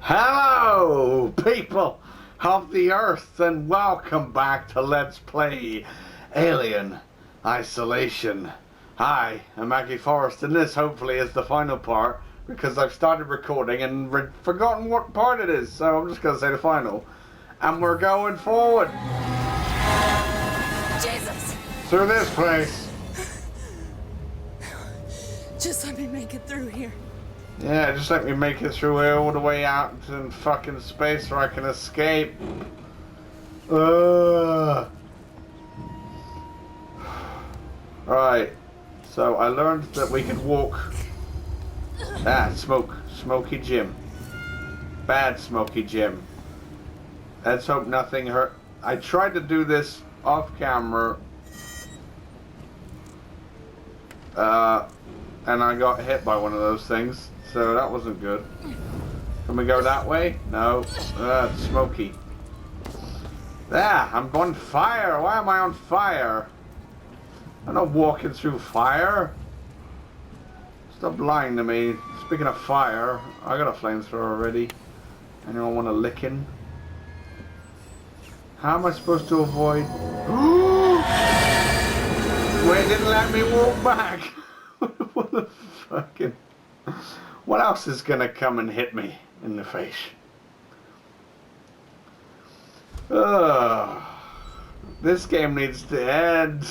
Hello, people of the Earth, and welcome back to Let's Play Alien Isolation. Hi, I'm Ackieforest, and this hopefully is the final part, because I've started recording and forgotten what part it is, so I'm just going to say the final. And we're going forward. Jesus! Through this place. Just let me make it through here. Yeah, just let me make it through here all the way out into fucking space where I can escape. Right. So I learned that we could walk. Smoky Jim. Bad Smoky Jim. Let's hope nothing hurt. I tried to do this off camera. And I got hit by one of those things. So that wasn't good. Can we go that way? No. It's smoky. I'm on fire. Why am I on fire? I'm not walking through fire. Stop lying to me. Speaking of fire, I got a flamethrower already. Anyone want a licking? How am I supposed to avoid? Wait, it didn't let me walk back. What the fucking... What else is gonna come and hit me in the face? This game needs to end.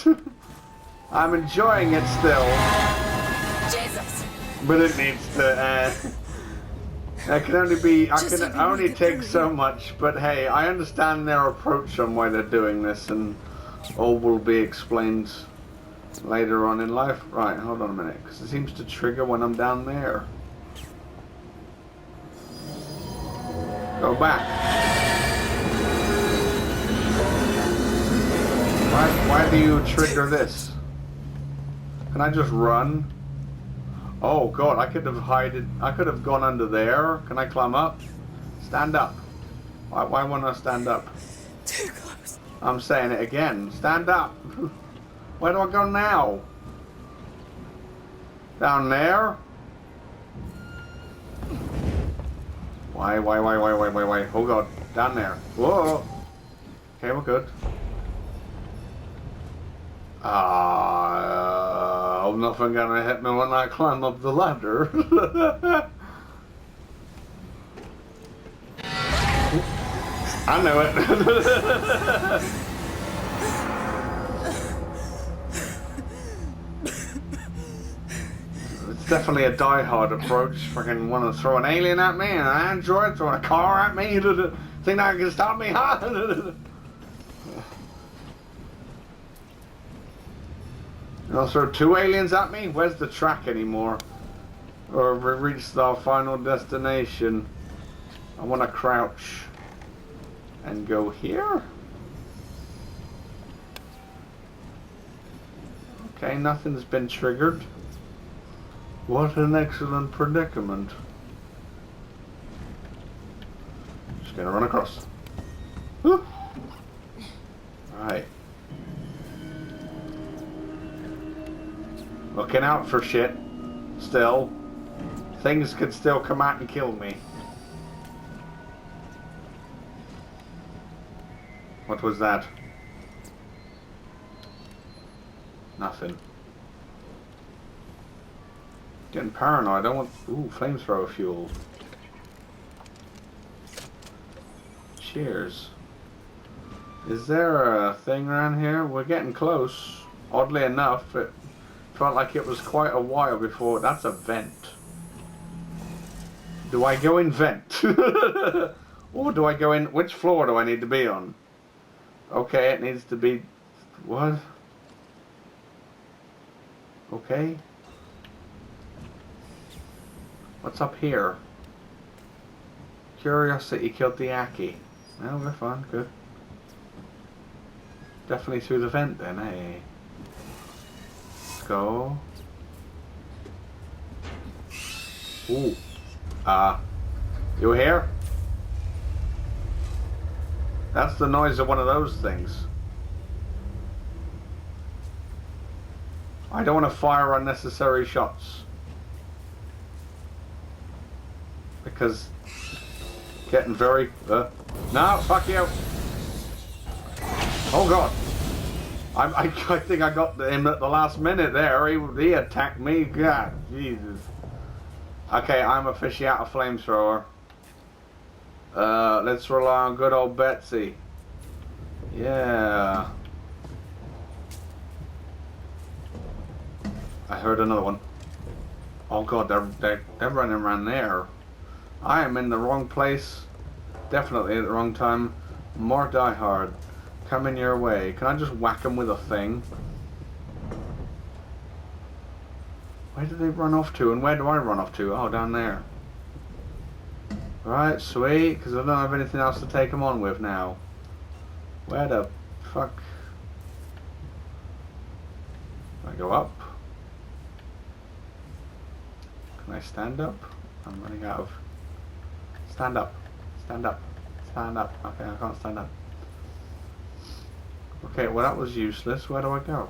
I'm enjoying it still. Jesus! But it needs to end. I can only take so much, but hey, I understand their approach on why they're doing this, and all will be explained later on in life. Right, hold on a minute, because it seems to trigger when I'm down there. Go back. Why do you trigger this? Can I just run? Oh god, I could have gone under there. Can I climb up? Stand up. Why won't I stand up? Too close. I'm saying it again. Stand up. Where do I go now? Down there? Why? Oh god, down there. Whoa. Okay, we're good. I'm nothing gonna hit me when I climb up the ladder. I knew it. It's definitely a die-hard approach. Fucking want to throw an alien at me, an android throwing a car at me. Think that can stop me, huh? I'll throw two aliens at me? Where's the track anymore? Or have we reached our final destination? I want to crouch and go here. Okay, nothing's been triggered. What an excellent predicament. Just gonna run across. Alright. Looking out for shit. Still. Things could still come out and kill me. What was that? Nothing. Getting paranoid. I don't want... Ooh, flamethrower fuel. Cheers. Is there a thing around here? We're getting close. Oddly enough, it felt like it was quite a while before. That's a vent. Do I go in vent? Or do I go in... Which floor do I need to be on? Okay, it needs to be... What? Okay. What's up here? Curiosity killed the Ackie. Well, we're fine, good. Definitely through the vent then, eh? Let's go. Ooh. You here? That's the noise of one of those things. I don't want to fire unnecessary shots. Because Getting very... no, fuck you. Oh god. I think I got him at the last minute there. He attacked me. God, Jesus. Okay, I'm officially out of flamethrower. Let's rely on good old Betsy. Yeah. I heard another one. Oh god, they're running around there. I am in the wrong place. Definitely at the wrong time. More Die Hard. Coming your way. Can I just whack them with a thing? Where do they run off to? And where do I run off to? Oh, down there. Right, sweet. Because I don't have anything else to take them on with now. Where the fuck? Can I go up? Can I stand up? I'm running out of... Stand up. Stand up. Stand up. Okay, I can't stand up. Okay, well that was useless. Where do I go?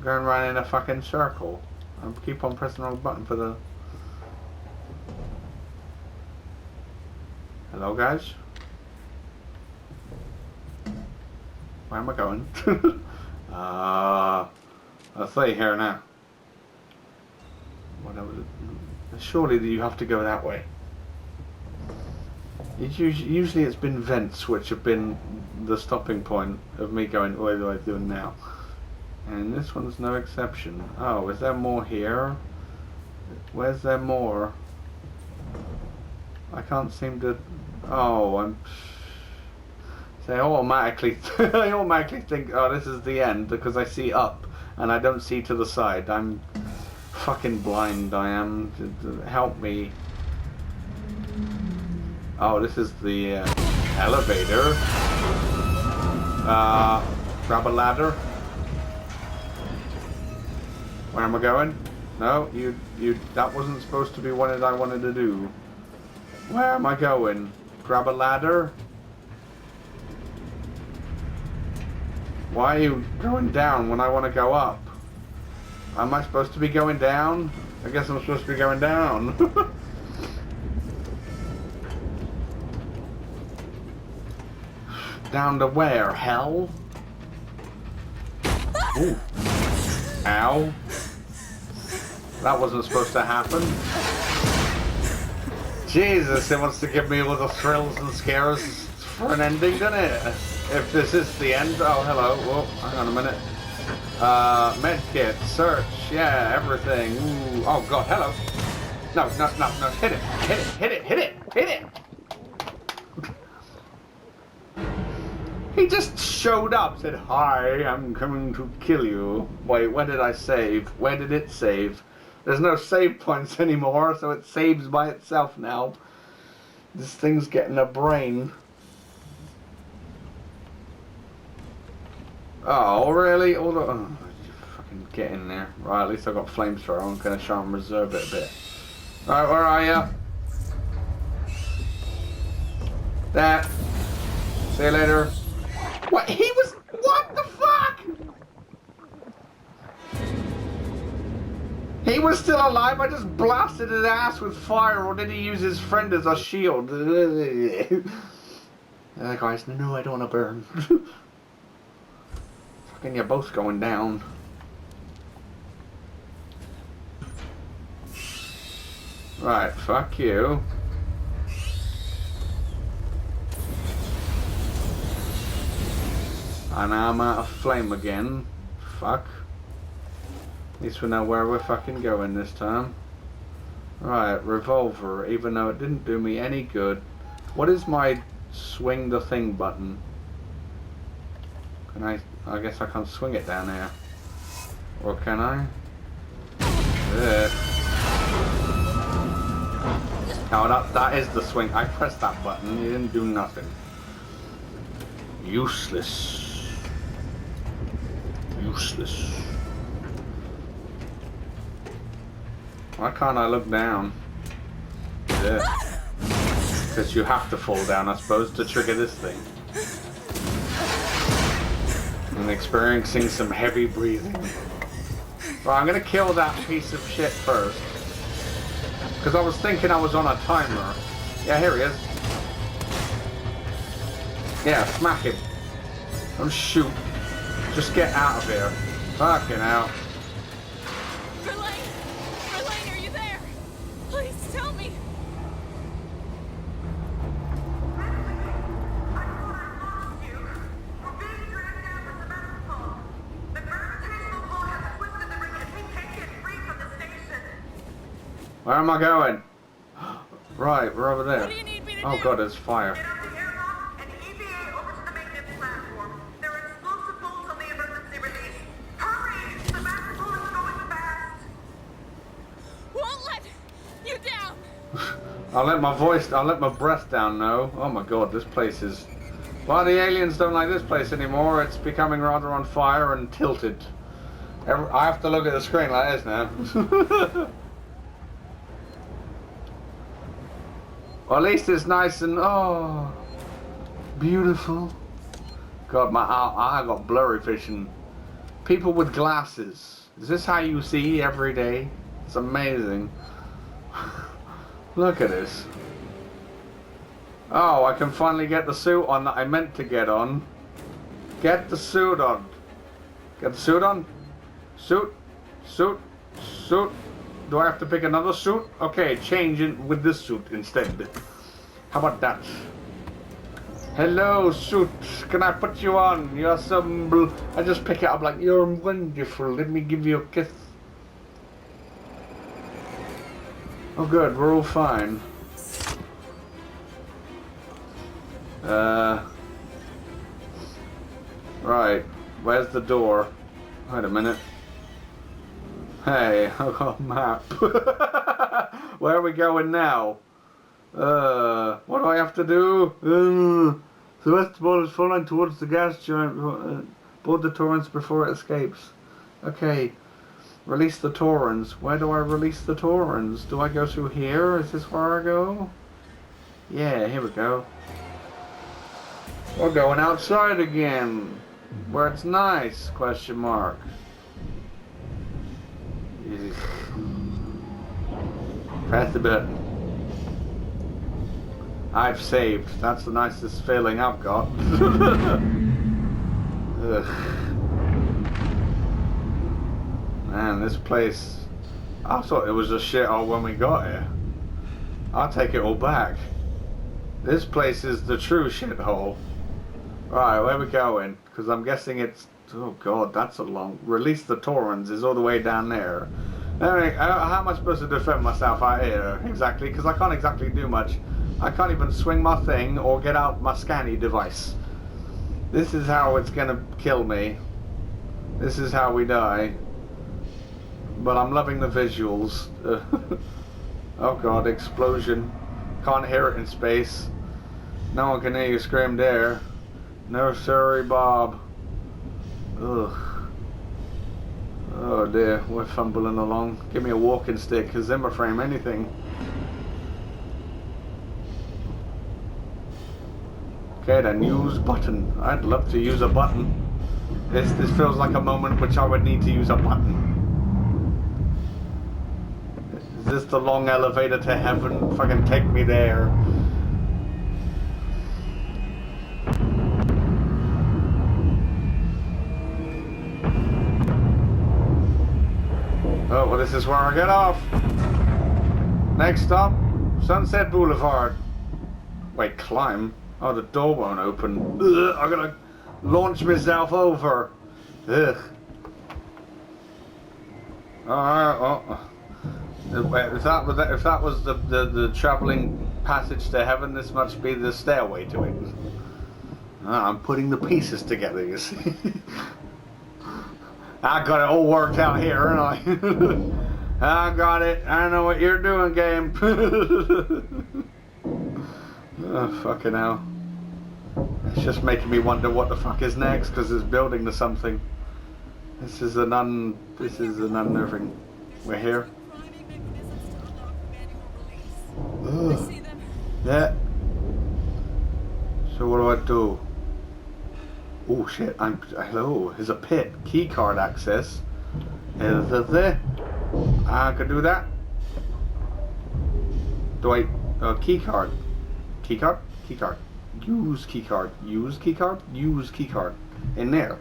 Going around in a fucking circle. I keep on pressing the wrong button for the... Hello guys? Where am I going? I'll stay here now. Whatever. Surely you have to go that way. Usually it's been vents which have been the stopping point of me going, what do I do now? And this one's no exception. Oh, is there more here? Where's there more? I can't seem to... Oh, I'm... So I automatically think, oh, this is the end because I see up and I don't see to the side. I'm fucking blind, I am. Help me. Oh, this is the elevator. Grab a ladder. Where am I going? No, that wasn't supposed to be what I wanted to do. Where am I going? Grab a ladder? Why are you going down when I want to go up? Am I supposed to be going down? I guess I'm supposed to be going down. Down to where? Hell? Ooh. Ow. That wasn't supposed to happen. Jesus, it wants to give me all the thrills and scares for an ending, doesn't it? If this is the end. Oh, hello. Whoa, hang on a minute. Medkit, search, yeah, everything. Ooh. Oh, God, hello. No. Hit it. He just showed up, said, hi, I'm coming to kill you. Wait, where did I save? Where did it save? There's no save points anymore, so it saves by itself now. This thing's getting a brain. Oh, really? Oh, fucking get in there. Right, at least I got flamethrower. I'm going to try and reserve it a bit. Alright, where are you? There. See you later. What? He was... What the fuck? He was still alive? I just blasted his ass with fire, or did he use his friend as a shield? Guys, no, I don't want to burn. Fucking, you're both going down. Right, fuck you. And I'm out of flame again. Fuck. At least we know where we're fucking going this time. Right, revolver, even though it didn't do me any good. What is my swing the thing button? Can I guess I can't swing it down here. Or can I? There. Oh, that is the swing. I pressed that button, it didn't do nothing. Useless. Useless. Why can't I look down? Yeah. Because you have to fall down, I suppose, to trigger this thing. I'm experiencing some heavy breathing. Well, I'm gonna kill that piece of shit first. Because I was thinking I was on a timer. Yeah, here he is. Yeah, smack him. Don't shoot. Just get out of here. Fucking hell. Verlaine, are you there? Please tell me. Where am I going? Right, we're over there. What do you need me to do? Oh god, there's fire. Get off the airlock and EVA over to the maintenance platform. There are explosive bolts on the emergency release. Hurry! The master pool is going fast. Won't let you down. I'll let my breath down now. Oh my god, this place is... Well, the aliens don't like this place anymore. It's becoming rather on fire and tilted. I have to look at the screen like this now. Well, at least it's nice and, oh, beautiful. God, my eye got blurry vision. People with glasses. Is this how you see every day? It's amazing. Look at this. Oh, I can finally get the suit on that I meant to get on. Get the suit on. Get the suit on. Suit. Suit. Suit. Do I have to pick another suit? Okay, change it with this suit instead. How about that? Hello, suit. Can I put you on? You're some... I just pick it up like, you're wonderful. Let me give you a kiss. Oh good, we're all fine. Right. Where's the door? Wait a minute. Hey, I've got a map. Where are we going now? What do I have to do? The rest ball is falling towards the gas giant. Board the torrents before it escapes. Okay. Release the torrents. Where do I release the torrents? Do I go through here? Is this where I go? Yeah, here we go. We're going outside again. Where it's nice, question mark. Press the button. I've saved. That's the nicest feeling I've got. Ugh. Man, this place... I thought it was a shithole when we got here. I'll take it all back. This place is the true shithole. Right, where are we going? Because I'm guessing it's... Oh god, that's a long... Release the torrents is all the way down there. Anyway, how am I supposed to defend myself out here? Exactly, because I can't exactly do much. I can't even swing my thing or get out my scanny device. This is how it's gonna kill me. This is how we die. But I'm loving the visuals. Oh god, explosion. Can't hear it in space. No one can hear you scream there. No sorry, Bob. Ugh. Oh dear, we're fumbling along. Give me a walking stick, a Zimmer frame, anything. Okay then, use button. I'd love to use a button. This feels like a moment which I would need to use a button. Is this the long elevator to heaven? Fucking take me there. Oh, well, this is where I get off. Next stop, Sunset Boulevard. Wait, climb? Oh, the door won't open. Ugh, I'm gonna launch myself over. Ugh. Alright, oh. If that was the traveling passage to heaven, this must be the stairway to it. I'm putting the pieces together, you see. I got it all worked out here, and I got it. I know what you're doing, game. Oh, fucking hell. It's just making me wonder what the fuck is next, because it's building to something. This is an unnerving. We're here. Ugh. Yeah. So what do I do? Oh shit, hello, here's a pit. Keycard access. Is it there? I could do that. Do I... key card. Key card? Key card. Use key card. Use key card. Use key card. In there.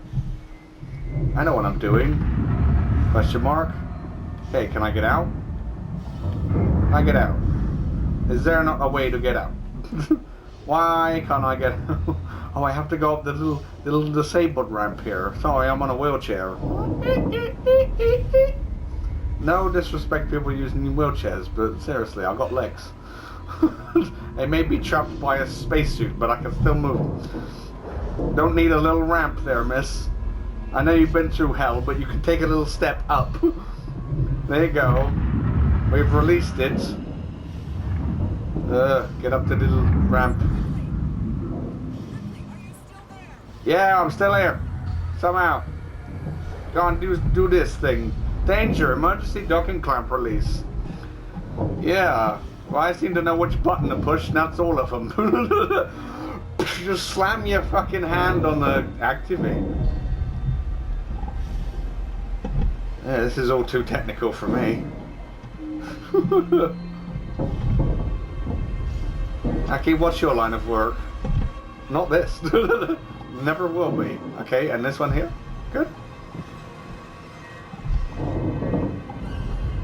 I know what I'm doing. Question mark. Hey, can I get out? Can I get out? Is there not a way to get out? Why can't I get out? Oh, I have to go up the little disabled ramp here. Sorry, I'm on a wheelchair. No disrespect people using wheelchairs, but seriously, I've got legs. I may be trapped by a spacesuit, but I can still move. Don't need a little ramp there, miss. I know you've been through hell, but you can take a little step up. There you go. We've released it. Get up the little ramp. Yeah, I'm still here. Somehow. Go on, do this thing. Danger, emergency docking clamp release. Yeah. Well, I seem to know which button to push, and that's all of them. Just slam your fucking hand on the activate. Yeah, this is all too technical for me. Aki, what's your line of work? Not this. Never will be. Okay, and this one here? Good.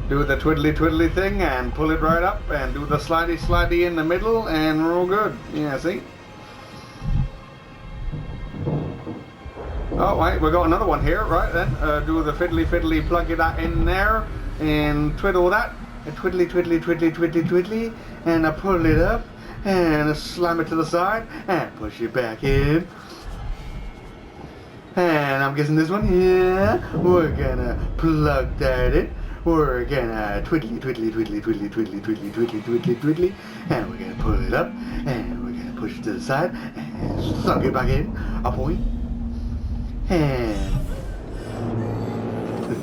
Do the twiddly twiddly thing and pull it right up and do the slidey slidey in the middle and we're all good. Yeah, see? Oh, wait, we got another one here, right then. Do the fiddly fiddly, plug that in there and twiddle that. And twiddly twiddly twiddly twiddly twiddly and I pull it up and I slam it to the side and push it back in. And I'm guessing this one here, we're gonna plug that in. We're gonna twiddly twiddly twiddly twiddly twiddly twiddly twiddly twiddly twiddly and we're gonna pull it up and we're gonna push it to the side and suck it back in, a point. And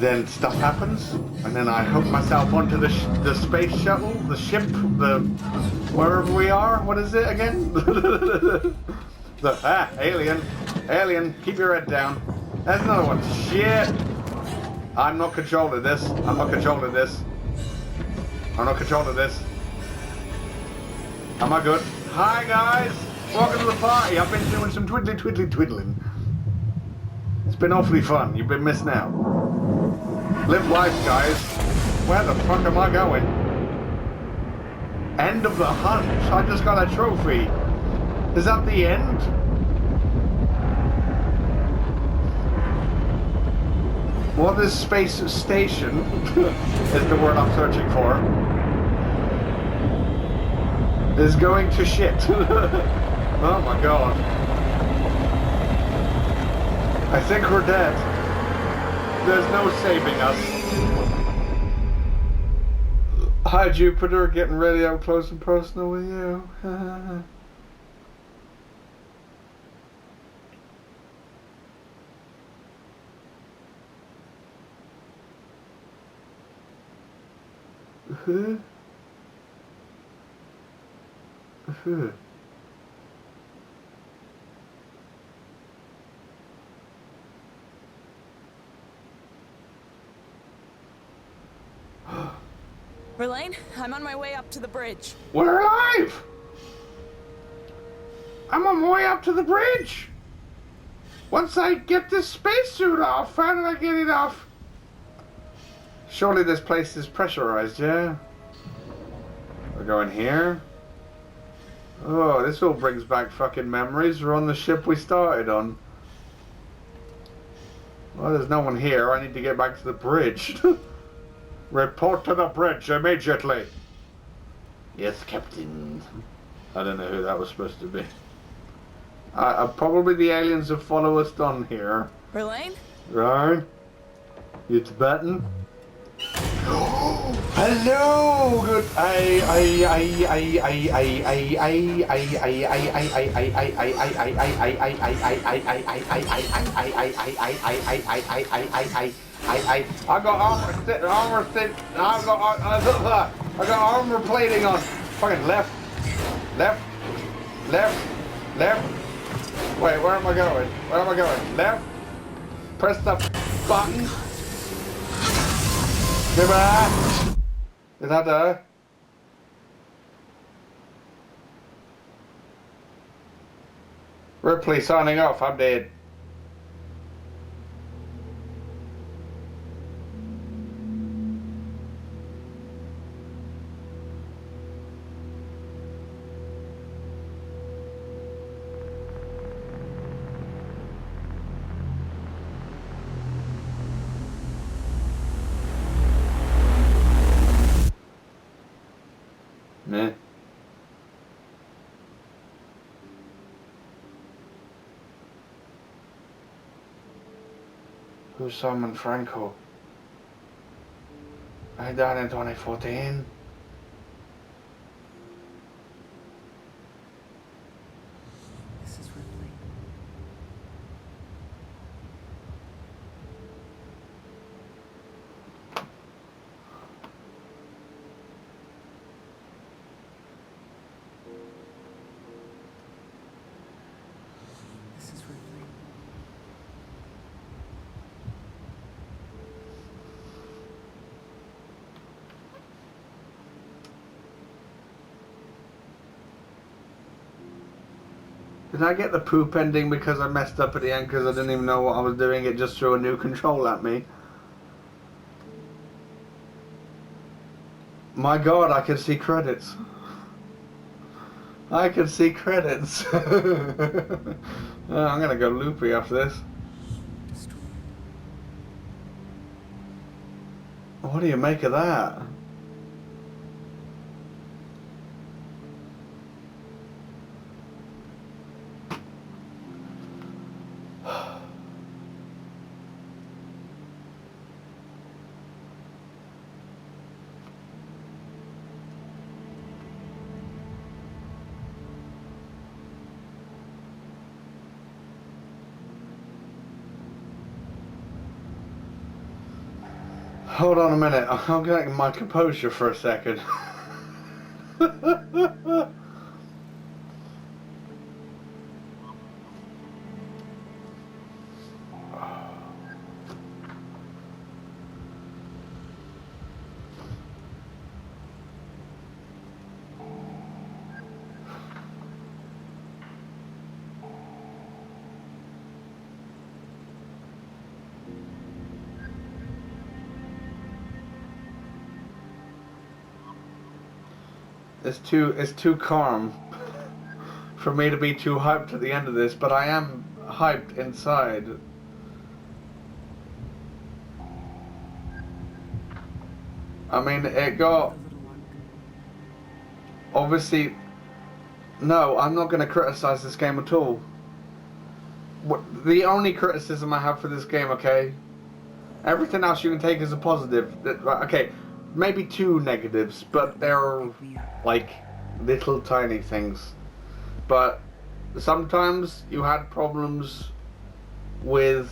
then stuff happens, and then I hook myself onto the space shuttle, the ship, the wherever we are. What is it again? Alien, keep your head down. There's another one. Shit. I'm not controlling this. I'm not controlling this. I'm not controlling this. Am I good? Hi guys, welcome to the party. I've been doing some twiddly twiddly twiddling. It's been awfully fun. You've been missing out. Live life, guys. Where the fuck am I going? End of the hunt. I just got a trophy. Is that the end? Well, this space station is the word I'm searching for. Is going to shit. Oh my god. I think we're dead. There's no saving us. Hi Jupiter, getting ready up close and personal with you. Verlaine, I'm on my way up to the bridge. We're alive! I'm on my way up to the bridge! Once I get this spacesuit off, how did I get it off? Surely this place is pressurized, yeah? We're going here. Oh, this all brings back fucking memories. We're on the ship we started on. Well, there's no one here. I need to get back to the bridge. Report to the bridge immediately. Yes, Captain. I don't know who that was supposed to be. Probably the aliens have followed us down here. Verlaine? Right. It's button. Hello, good. I got armor plating on. Fucking left. Wait, where am I going? Where am I going? Left. Press the button. Is that there? Ripley signing off. I'm dead. Meh. Who's Simon Franco? I died in 2014. This is Ripley. This is Ripley. Did I get the poop ending because I messed up at the end because I didn't even know what I was doing? It just threw a new control at me. My god, I can see credits. I can see credits. I'm gonna go loopy after this. Destroyed. What do you make of that? Hold on a minute, I'm getting my composure for a second. It's too calm for me to be too hyped at the end of this, but I am hyped inside. I mean, it got... The little one. Obviously... No, I'm not going to criticize this game at all. The only criticism I have for this game, okay? Everything else you can take as a positive. Okay, maybe two negatives, but they're like little tiny things. But sometimes you had problems with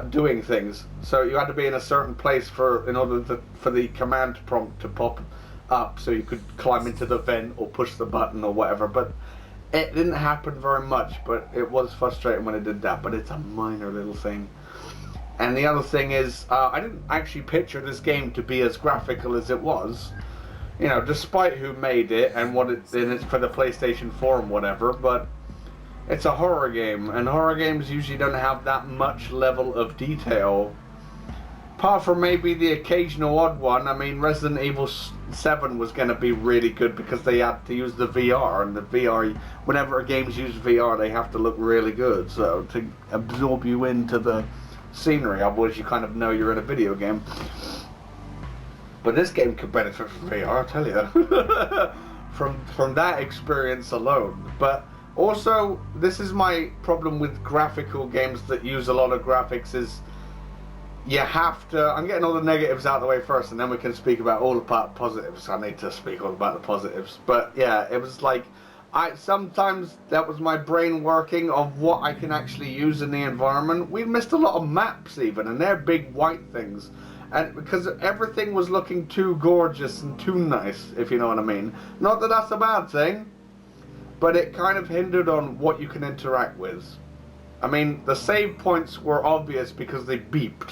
doing things, so you had to be in a certain place for the command prompt to pop up, so you could climb into the vent or push the button or whatever. But it didn't happen very much, but it was frustrating when it did that. But it's a minor little thing. And the other thing is, I didn't actually picture this game to be as graphical as it was. You know, despite who made it and what it's for the PlayStation 4 and whatever, but it's a horror game, and horror games usually don't have that much level of detail. Apart from maybe the occasional odd one. I mean, Resident Evil 7 was going to be really good because they had to use the VR, and the VR, whenever games use VR, they have to look really good, so to absorb you into the scenery, otherwise you kind of know you're in a video game. But this game could benefit from VR, I tell you. from that experience alone. But also, this is my problem with graphical games that use a lot of graphics, is you have to... I'm getting all the negatives out of the way first, and then we can speak about all the positives. I need to speak all about the positives. But yeah, it was like... sometimes that was my brain working of what I can actually use in the environment. We missed a lot of maps even, and they're big white things. And because everything was looking too gorgeous and too nice, if you know what I mean. Not that that's a bad thing, but it kind of hindered on what you can interact with. I mean, the save points were obvious because they beeped.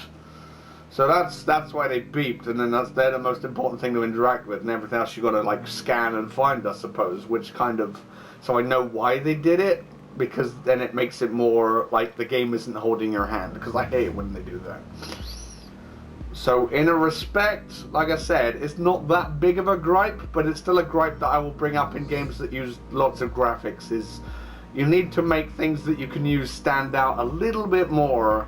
So that's why they beeped, and then they're the most important thing to interact with, and everything else you got to like scan and find, I suppose, which kind of... So I know why they did it, because then it makes it more like the game isn't holding your hand, because I hate it when they do that. So in a respect, like I said, it's not that big of a gripe, but it's still a gripe that I will bring up in games that use lots of graphics, is you need to make things that you can use stand out a little bit more.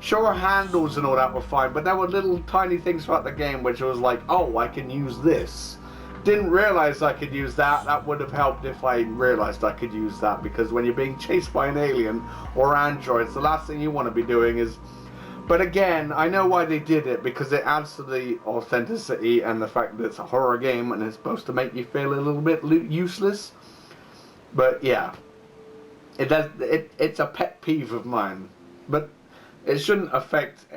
Sure, handles and all that were fine, but there were little tiny things throughout the game which was like, oh, I can use this. Didn't realize I could use that. That would have helped if I realized I could use that, because when you're being chased by an alien or androids, the last thing you want to be doing is... But again, I know why they did it, because it adds to the authenticity and the fact that it's a horror game and it's supposed to make you feel a little bit useless. But yeah, it's a pet peeve of mine. But it shouldn't affect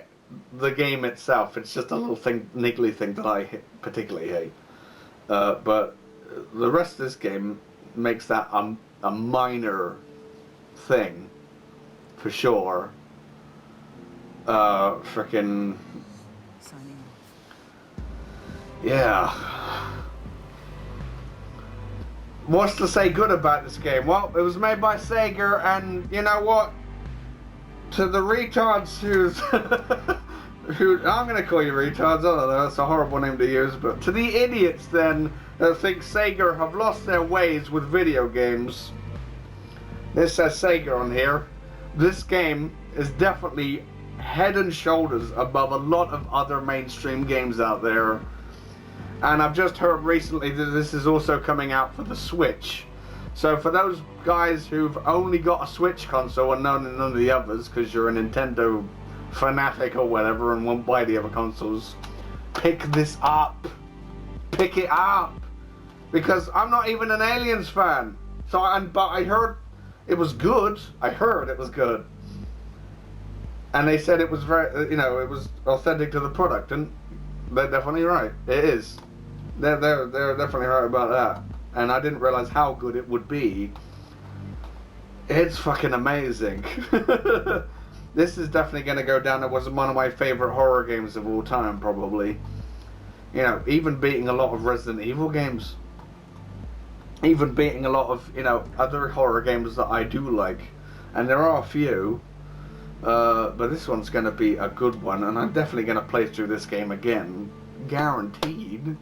the game itself. It's just a little niggly thing that I particularly hate. But the rest of this game makes that a minor thing, for sure. Frickin'... Signing off. Yeah. What's to say good about this game? Well, it was made by Sega, and you know what? To the retards who I'm gonna call you retards, I don't know, that's a horrible name to use, but to the idiots then that think Sega have lost their ways with video games, this says Sega on here, this game is definitely head and shoulders above a lot of other mainstream games out there. And I've just heard recently that this is also coming out for the Switch. So for those guys who've only got a Switch console and none of the others, because you're a Nintendo fanatic or whatever and won't buy the other consoles, pick this up. Pick it up. Because I'm not even an Aliens fan. But I heard it was good. I heard it was good. And they said it was very, it was authentic to the product, and they're definitely right. It is. They're definitely right about that. And I didn't realize how good it would be. It's fucking amazing. This is definitely going to go down as one of my favorite horror games of all time, probably. Even beating a lot of Resident Evil games. Even beating a lot of, other horror games that I do like. And there are a few. But this one's going to be a good one, and I'm definitely going to play through this game again, guaranteed.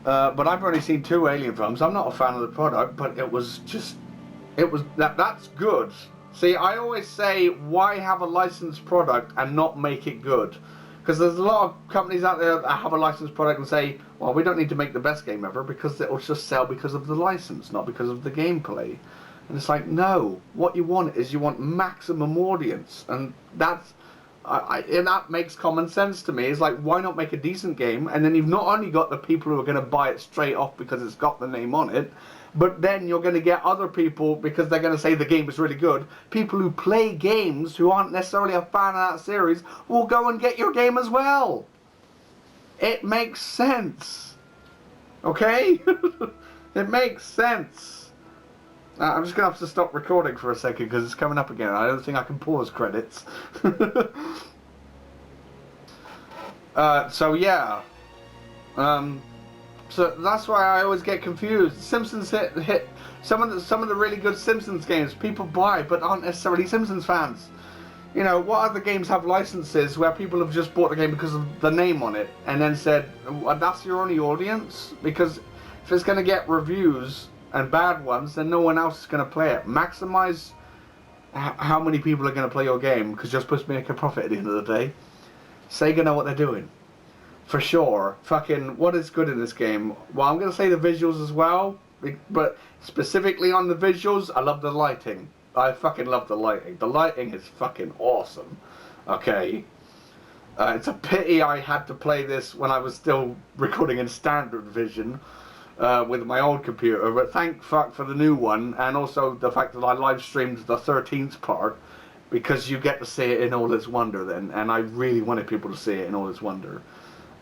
But I've only seen 2 Alien films. I'm not a fan of the product, but that's good. See, I always say, why have a licensed product and not make it good? Because there's a lot of companies out there that have a licensed product and say, well, we don't need to make the best game ever because it'll just sell because of the license, not because of the gameplay. And it's like, no, what you want is you want maximum audience, and that makes common sense to me. It's like, why not make a decent game, and then you've not only got the people who are going to buy it straight off because it's got the name on it, but then you're going to get other people, because they're going to say the game is really good, people who play games who aren't necessarily a fan of that series will go and get your game as well. It makes sense. Okay? It makes sense. I'm just going to have to stop recording for a second because it's coming up again. I don't think I can pause credits. So yeah. So that's why I always get confused. Simpsons hit some of the really good Simpsons games people buy but aren't necessarily Simpsons fans. What other games have licenses where people have just bought the game because of the name on it and then said, well, that's your only audience? Because if it's going to get reviews and bad ones, then no one else is going to play it. Maximize how many people are going to play your game, because you're supposed to make a profit at the end of the day. Sega know what they're doing. For sure. Fucking, what is good in this game? Well, I'm going to say the visuals as well, but specifically on the visuals, I love the lighting. I fucking love the lighting. The lighting is fucking awesome. Okay. It's a pity I had to play this when I was still recording in standard vision. With my old computer, but thank fuck for the new one, and also the fact that I live streamed the 13th part, because you get to see it in all its wonder then, and I really wanted people to see it in all its wonder.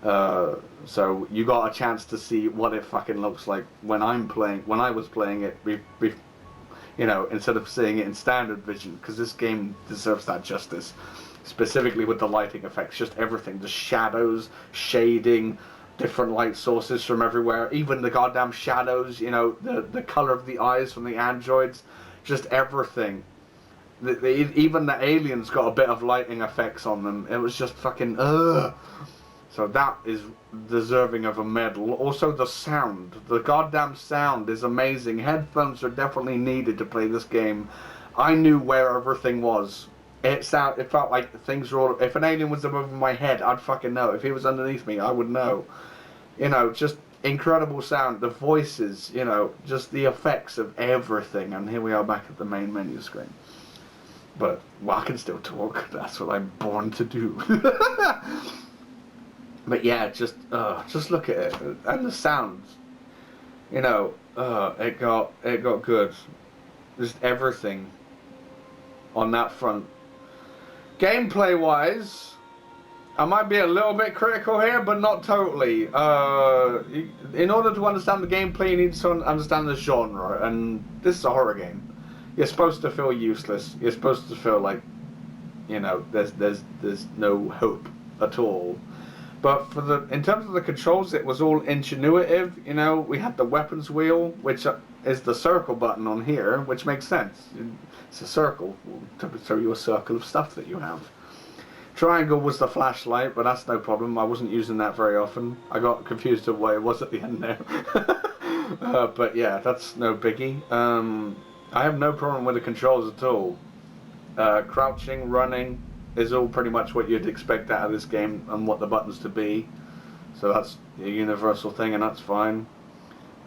So you got a chance to see what it fucking looks like when I was playing it, instead of seeing it in standard vision, because this game deserves that justice, specifically with the lighting effects, just everything, the shadows, shading, different light sources from everywhere, even the goddamn shadows, the color of the eyes from the androids. just everything. Even the aliens got a bit of lighting effects on them. It was just fucking ugh. So that is deserving of a medal. Also the sound. The goddamn sound is amazing. Headphones are definitely needed to play this game. I knew where everything was. It felt like things were all... If an alien was above my head, I'd fucking know. If he was underneath me, I would know. You know, just incredible sound. The voices, you know, just the effects of everything. And here we are back at the main menu screen. But, well, I can still talk. That's what I'm born to do. But yeah, just look at it. And the sounds. You know, it got good. Just everything on that front. Gameplay wise, I might be a little bit critical here, but not totally. In order to understand the gameplay, you need to understand the genre, and this is a horror game. You're supposed to feel useless. You're supposed to feel like, you know, there's no hope at all. But in terms of the controls, it was all intuitive. You know, we had the weapons wheel, which is the circle button on here, which makes sense. It's a circle to show you a circle of stuff that you have. Triangle was the flashlight, but that's no problem. I wasn't using that very often. I got confused of what it was at the end there. But yeah, that's no biggie. I have no problem with the controls at all. Crouching, running is all pretty much what you'd expect out of this game and what the buttons to be. So that's a universal thing, and that's fine.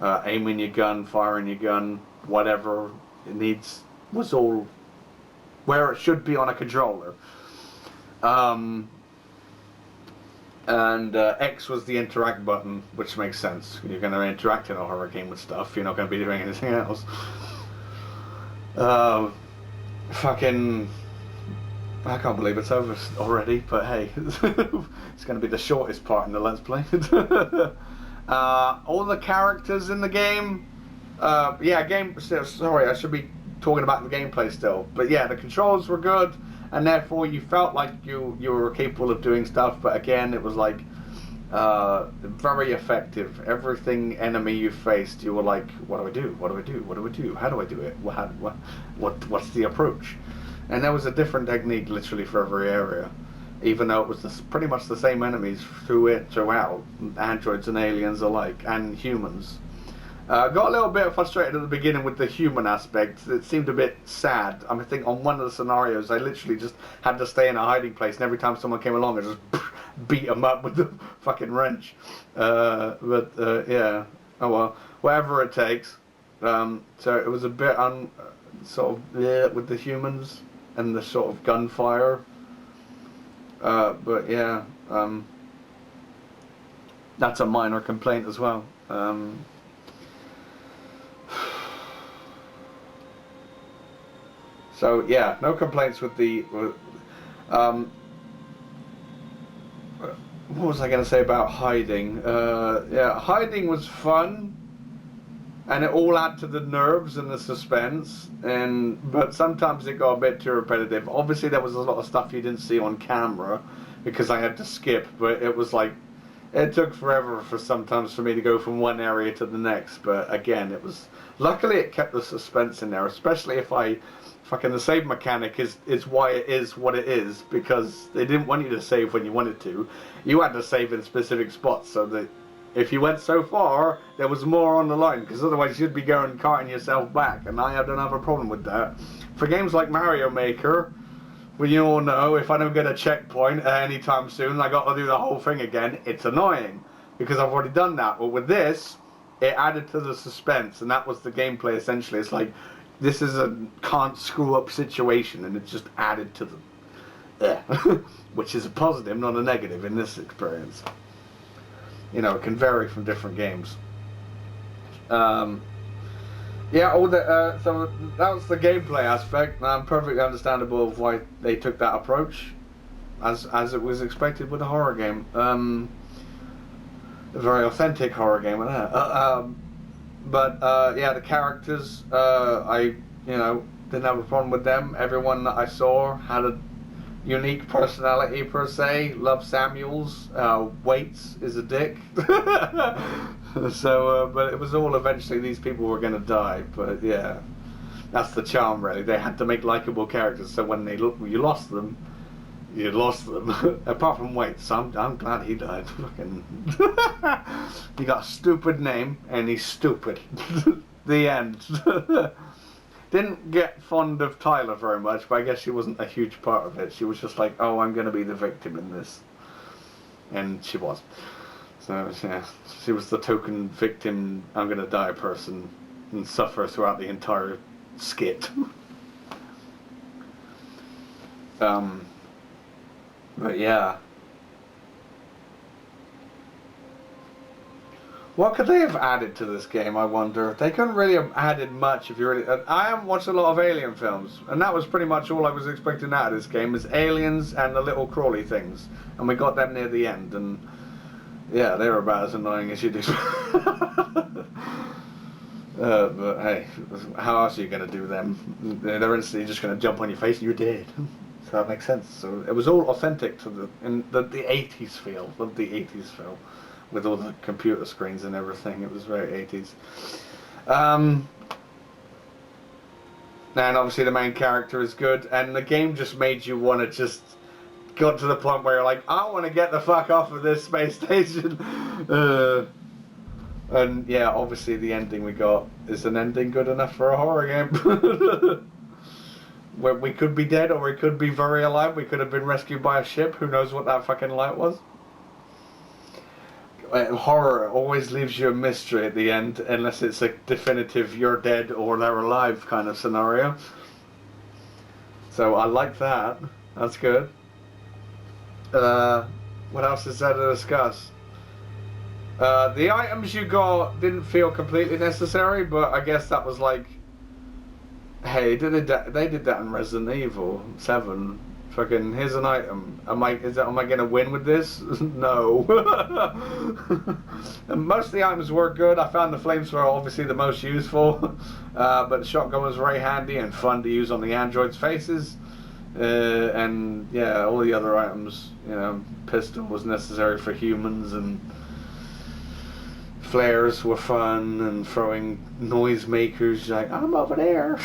Aiming your gun, firing your gun, whatever it needs was all where it should be on a controller. X was the interact button, which makes sense. You're going to interact in a horror game with stuff. You're not going to be doing anything else. Fucking... I can't believe it's over already, but hey, it's going to be the shortest part in the Let's Play. All the characters in the game, sorry, I should be talking about the gameplay still, but yeah, the controls were good, and therefore you felt like you were capable of doing stuff, but again, it was like, very effective. Everything enemy you faced, you were like, what do I do? What do I do? What do I do? How do I do it? What's the approach? And there was a different technique literally for every area, even though it was pretty much the same enemies throughout, androids and aliens alike, and humans. Got a little bit frustrated at the beginning with the human aspect. It seemed a bit sad. I think on one of the scenarios, I literally just had to stay in a hiding place, and every time someone came along, I just beat them up with the fucking wrench. Yeah, oh well, whatever it takes. So it was a bit with the humans and the sort of gunfire. But yeah, that's a minor complaint as well. So yeah, no complaints with the. What was I going to say about hiding? Yeah, hiding was fun, and it all added to the nerves and the suspense. But sometimes it got a bit too repetitive. Obviously, there was a lot of stuff you didn't see on camera because I had to skip. But it was like it took forever sometimes for me to go from one area to the next. But again, it was luckily it kept the suspense in there, especially if fucking the save mechanic is why it is what it is, because they didn't want you to save when you wanted to. You had to save in specific spots, so that if you went so far, there was more on the line, because otherwise you'd be going carting yourself back, and I don't have a problem with that. For games like Mario Maker, well, you all know, if I don't get a checkpoint anytime soon, I got to do the whole thing again, it's annoying, because I've already done that. But with this, it added to the suspense, and that was the gameplay essentially. It's like, this is a can't screw up situation, and it just added to the which is a positive, not a negative in this experience. You know, it can vary from different games. Yeah, so that was the gameplay aspect, and perfectly understandable of why they took that approach, as it was expected with a horror game. A very authentic horror game, but yeah, the characters, I didn't have a problem with them. Everyone that I saw had a unique personality per se. Love Samuels. Waits is a dick. So, but it was all eventually these people were going to die. But yeah, That's the charm, really. They had to make likable characters, so when you lost them, you lost them. Apart from Waits, so I'm glad he died. Fucking, he got a stupid name, and he's stupid. The end. Didn't get fond of Tyler very much, but I guess she wasn't a huge part of it. She was just like, oh, I'm going to be the victim in this. And she was. So, yeah, she was the token victim, I'm going to die person, and suffer throughout the entire skit. But yeah. What could they have added to this game, I wonder? They couldn't really have added much if you really... I haven't watched a lot of Alien films, and that was pretty much all I was expecting out of this game, is aliens and the little crawly things. And we got them near the end, and yeah, they were about as annoying as you'd expect. But hey, how else are you going to do them? They're instantly just going to jump on your face and you're dead. So that makes sense. So it was all authentic to the 80s feel, of the 80s feel. With all the computer screens and everything, it was very 80s. And obviously the main character is good, and the game just made you want to just got to the point where you're like, I want to get the fuck off of this space station. And yeah, obviously the ending we got, is an ending good enough for a horror game? Where we could be dead, or we could be very alive. We could have been rescued by a ship. Who knows what that fucking light was? Horror always leaves you a mystery at the end, unless it's a definitive you're dead or they're alive kind of scenario. So I like that. That's good. What else is there to discuss? The items you got didn't feel completely necessary, but I guess that was like, hey, they did that in Resident Evil 7. Fucking, here's an item. Am I gonna win with this? No. And most of the items were good. I found the flamethrower obviously the most useful, but the shotgun was very handy and fun to use on the androids' faces. And yeah, all the other items, you know, pistol was necessary for humans, and flares were fun, and throwing noisemakers like I'm over there.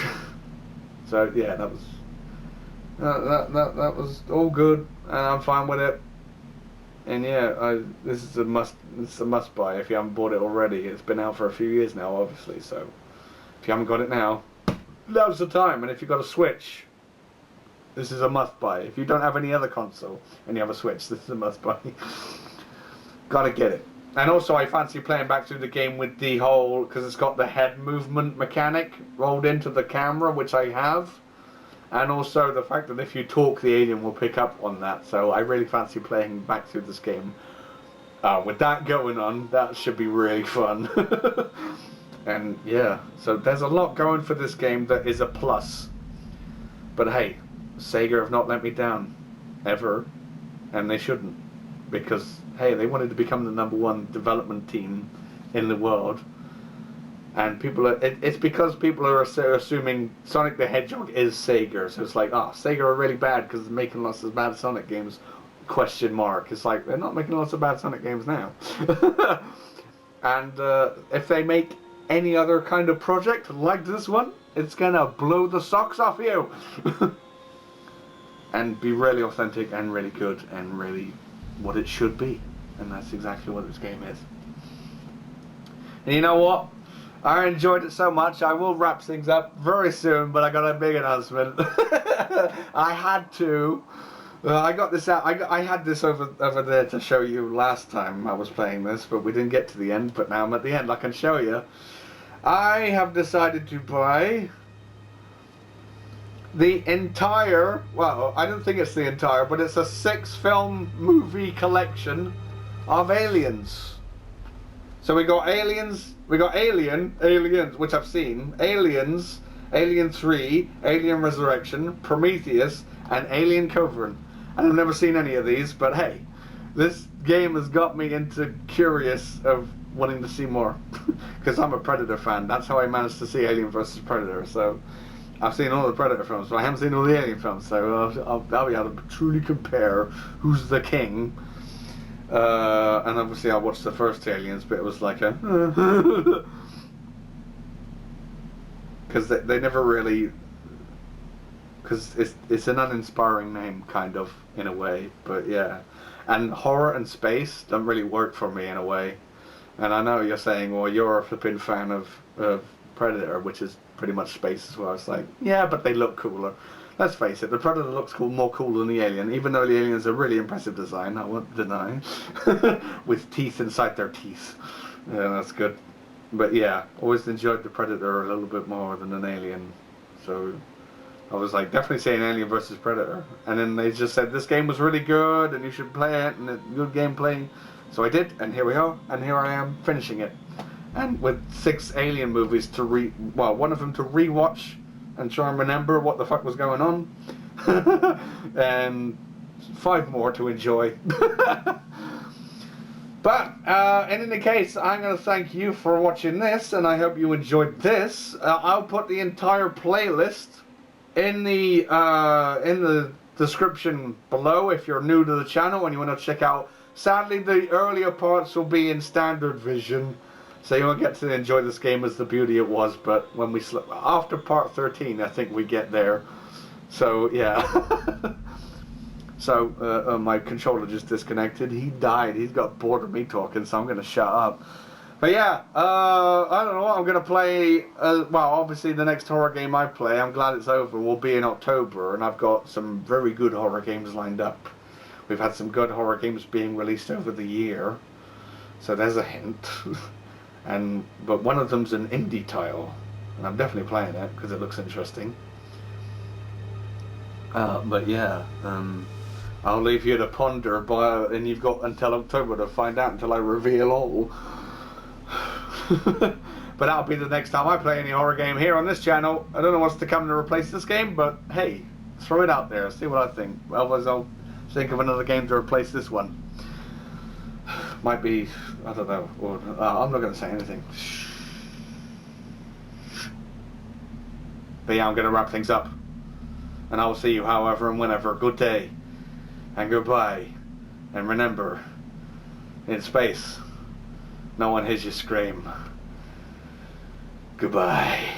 So yeah, that was. That was all good, and I'm fine with it. And yeah, this is a must. It's a must buy if you haven't bought it already. It's been out for a few years now, obviously. So if you haven't got it now, now's the time. And if you've got a Switch, this is a must buy. If you don't have any other console and you have a Switch, this is a must buy. Gotta get it. And also, I fancy playing back through the game with the whole, because it's got the head movement mechanic rolled into the camera, which I have. And also the fact that if you talk, the alien will pick up on that. So I really fancy playing back through this game. With that going on, that should be really fun. And yeah, so there's a lot going for this game that is a plus. But hey, Sega have not let me down. Ever. And they shouldn't. Because, hey, they wanted to become the #1 development team in the world. And people are, it's because people are assuming Sonic the Hedgehog is Sega. So it's like, oh, Sega are really bad because they're making lots of bad Sonic games. Question mark. It's like, they're not making lots of bad Sonic games now. And if they make any other kind of project like this one, it's gonna blow the socks off you. And be really authentic and really good and really what it should be. And that's exactly what this game is. And you know what? I enjoyed it so much, I will wrap things up very soon, but I got a big announcement. I had to. I got this out. I had this over there to show you last time I was playing this, but we didn't get to the end, but now I'm at the end, I can show you. I have decided to buy the entire, well, I don't think it's the entire, but it's a 6-film movie collection of Aliens. So we got Aliens, we got Aliens, which I've seen, Aliens, Alien 3, Alien Resurrection, Prometheus, and Alien Covenant. And I've never seen any of these, but hey, this game has got me into curious of wanting to see more. Because I'm a Predator fan. That's how I managed to see Alien vs. Predator. So I've seen all the Predator films, but I haven't seen all the Alien films. So I'll be able to truly compare who's the king. And obviously I watched the first Aliens, but it was like a because they never really, because it's an uninspiring name kind of in a way, but yeah, and horror and space don't really work for me in a way. And I know you're saying, well, you're a flipping fan of Predator, which is pretty much space as well. It's like, yeah, but they look cooler. Let's face it, the Predator looks more cool than the Alien, even though the Alien's a really impressive design, I won't deny. With teeth inside their teeth. Yeah, that's good. But yeah, always enjoyed the Predator a little bit more than an Alien. So I was like, definitely saying Alien versus Predator. And then they just said this game was really good and you should play it and it's good gameplay. So I did, and here we are, and here I am finishing it. And with 6 Alien movies to one of them to rewatch and try and remember what the fuck was going on. And 5 more to enjoy. But in any case, I'm going to thank you for watching this, and I hope you enjoyed this. I'll put the entire playlist in the description below if you're new to the channel and you want to check out. Sadly, the earlier parts will be in standard vision, so you won't get to enjoy this game as the beauty it was. But when we after part 13, I think we get there. So yeah. So my controller just disconnected. He died. He's got bored of me talking, so I'm going to shut up. But yeah, I don't know what I'm going to play. Well, obviously the next horror game I play, I'm glad it's over, will be in October, and I've got some very good horror games lined up. We've had some good horror games being released over the year, so there's a hint. But one of them's an indie tile, and I'm definitely playing it because it looks interesting. But yeah, I'll leave you to ponder, and you've got until October to find out until I reveal all. But that'll be the next time I play any horror game here on this channel. I don't know what's to come to replace this game, but hey, throw it out there, see what I think. Otherwise I'll think of another game to replace this one. Might be, I don't know, or, I'm not going to say anything. But yeah, I'm going to wrap things up. And I will see you however and whenever. Good day. And goodbye. And remember, in space, no one hears you scream. Goodbye.